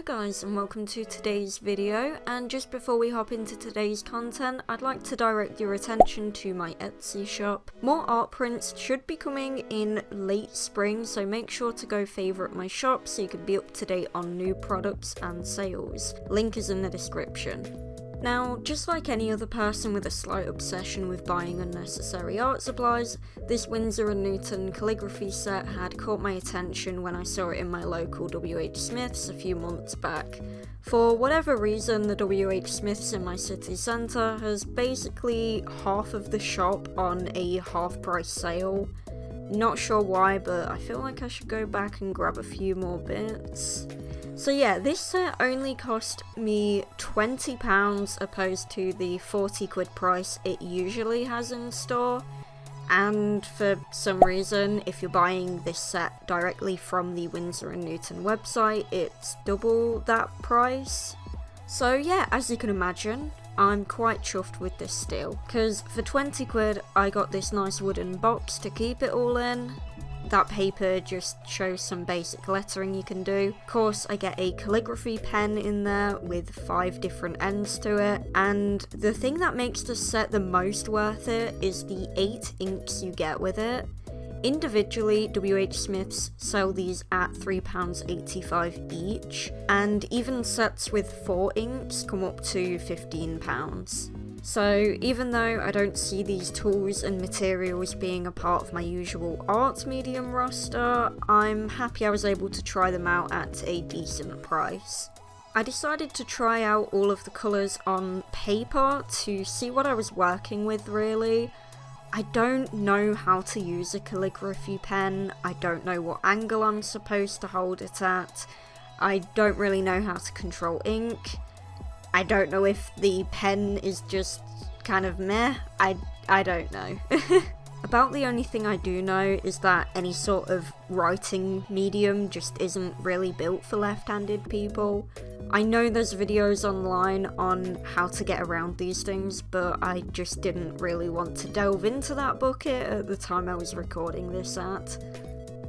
Hello guys and welcome to today's video, and just before we hop into today's content, I'd like to direct your attention to my Etsy shop. More art prints should be coming in late spring, so make sure to go favourite my shop so you can be up to date on new products and sales. Link is in the description. Now, just like any other person with a slight obsession with buying unnecessary art supplies, this Winsor & Newton calligraphy set had caught my attention when I saw it in my local WH Smith's a few months back. For whatever reason, the WH Smith's in my city centre has basically half of the shop on a half price sale. Not sure why, but I feel like I should go back and grab a few more bits. So yeah, this set only cost me £20 opposed to the £40 price it usually has in store. And for some reason, if you're buying this set directly from the Winsor & Newton website, it's double that price. So yeah, as you can imagine, I'm quite chuffed with this deal, because for £20 I got this nice wooden box to keep it all in. That paper just shows some basic lettering you can do. Of course, I get a calligraphy pen in there with 5 different ends to it, and the thing that makes the set the most worth it is the 8 inks you get with it. Individually, WH Smith's sell these at £3.85 each, and even sets with 4 inks come up to £15. So even though I don't see these tools and materials being a part of my usual art medium roster, I'm happy I was able to try them out at a decent price. I decided to try out all of the colours on paper to see what I was working with really. I don't know how to use a calligraphy pen, I don't know what angle I'm supposed to hold it at, I don't really know how to control ink. I don't know if the pen is just kind of meh, I don't know. About the only thing I do know is that any sort of writing medium just isn't really built for left-handed people. I know there's videos online on how to get around these things, but I just didn't really want to delve into that bucket at the time I was recording this at.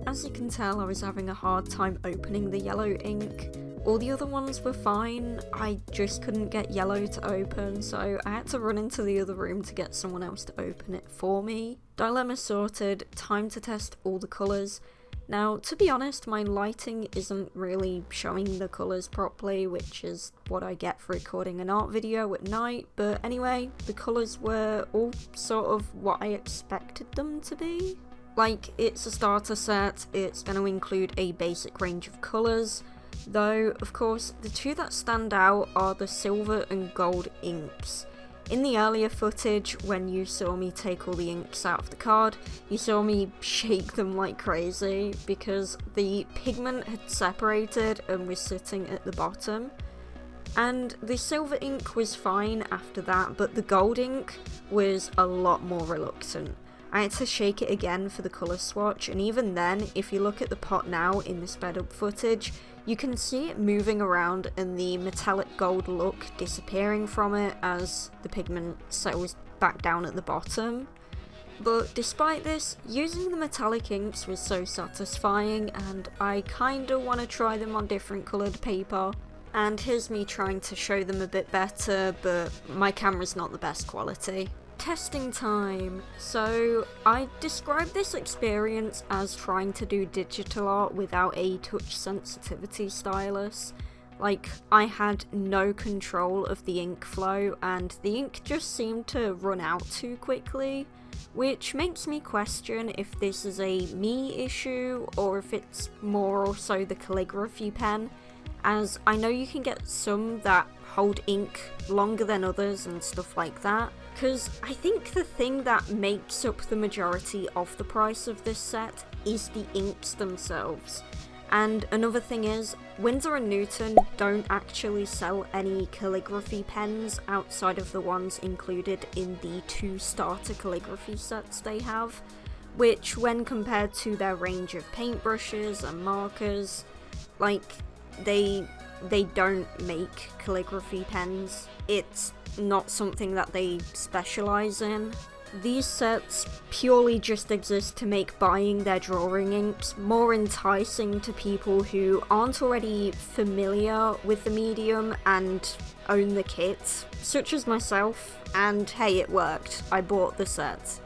As you can tell, I was having a hard time opening the yellow ink. All the other ones were fine, I just couldn't get yellow to open, so I had to run into the other room to get someone else to open it for me. Dilemma sorted, time to test all the colours. Now, to be honest, my lighting isn't really showing the colours properly, which is what I get for recording an art video at night, but anyway, the colours were all sort of what I expected them to be. Like, it's a starter set, it's going to include a basic range of colours, though, of course, the two that stand out are the silver and gold inks. In the earlier footage, when you saw me take all the inks out of the card, you saw me shake them like crazy because the pigment had separated and was sitting at the bottom. And the silver ink was fine after that, but the gold ink was a lot more reluctant. I had to shake it again for the colour swatch, and even then, if you look at the pot now in the sped up footage, you can see it moving around and the metallic gold look disappearing from it as the pigment settles back down at the bottom. But despite this, using the metallic inks was so satisfying, and I kinda wanna try them on different coloured paper. And here's me trying to show them a bit better, but my camera's not the best quality. Testing time. So I describe this experience as trying to do digital art without a touch sensitivity stylus. Like, I had no control of the ink flow and the ink just seemed to run out too quickly, which makes me question if this is a me issue or if it's more also the calligraphy pen, as I know you can get some that hold ink longer than others and stuff like that. Because I think the thing that makes up the majority of the price of this set is the inks themselves. And another thing is, Winsor & Newton don't actually sell any calligraphy pens outside of the ones included in the 2 starter calligraphy sets they have, which when compared to their range of paintbrushes and markers, like, they don't make calligraphy pens. It's not something that they specialise in. These sets purely just exist to make buying their drawing inks more enticing to people who aren't already familiar with the medium and own the kits, such as myself, and hey, it worked. I bought the set.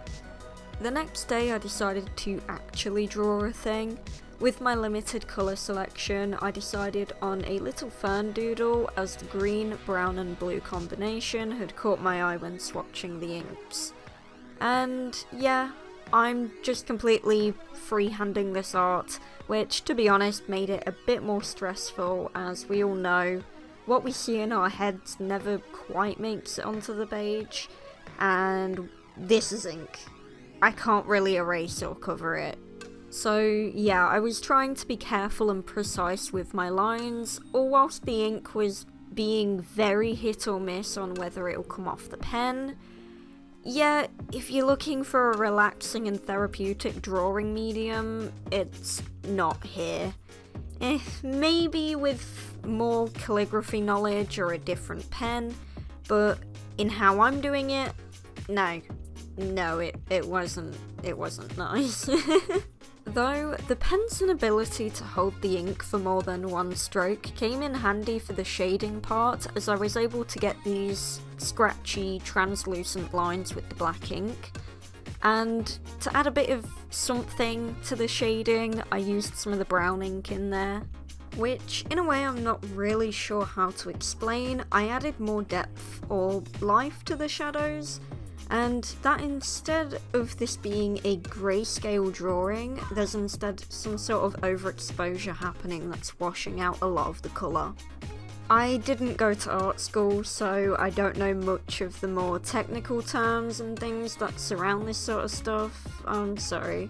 The next day I decided to actually draw a thing. With my limited colour selection, I decided on a little fern doodle, as the green, brown and blue combination had caught my eye when swatching the inks. And yeah, I'm just completely freehanding this art, which to be honest made it a bit more stressful, as we all know, what we see in our heads never quite makes it onto the page, and this is ink. I can't really erase or cover it. So yeah, I was trying to be careful and precise with my lines, all whilst the ink was being very hit or miss on whether it'll come off the pen. Yeah, if you're looking for a relaxing and therapeutic drawing medium, it's not here. Maybe with more calligraphy knowledge or a different pen, but in how I'm doing it, no, it wasn't nice. Though, the pen's inability to hold the ink for more than one stroke came in handy for the shading part, as I was able to get these scratchy, translucent lines with the black ink. And to add a bit of something to the shading, I used some of the brown ink in there, which in a way I'm not really sure how to explain. I added more depth or life to the shadows, and that instead of this being a grayscale drawing, there's instead some sort of overexposure happening that's washing out a lot of the colour. I didn't go to art school, so I don't know much of the more technical terms and things that surround this sort of stuff. I'm sorry.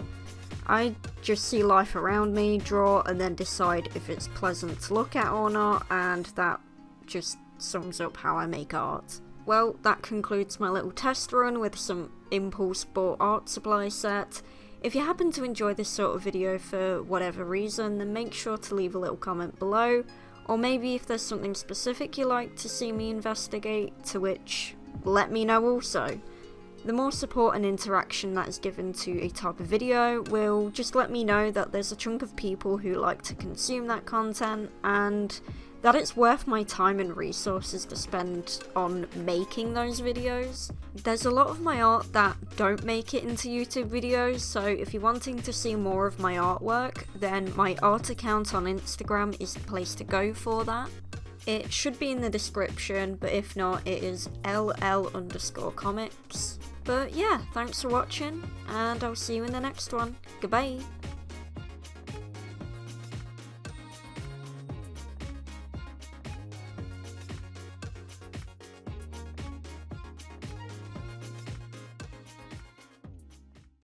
I just see life around me, draw, and then decide if it's pleasant to look at or not, and that just sums up how I make art. Well, that concludes my little test run with some impulse bought art supply set. If you happen to enjoy this sort of video for whatever reason, then make sure to leave a little comment below, or maybe if there's something specific you'd like to see me investigate, to which, let me know also. The more support and interaction that is given to a type of video will just let me know that there's a chunk of people who like to consume that content, and that it's worth my time and resources to spend on making those videos. There's a lot of my art that don't make it into YouTube videos, so if you're wanting to see more of my artwork, then my art account on Instagram is the place to go for that. It should be in the description, but if not, it is ll_comics. But yeah, thanks for watching, and I'll see you in the next one. Goodbye!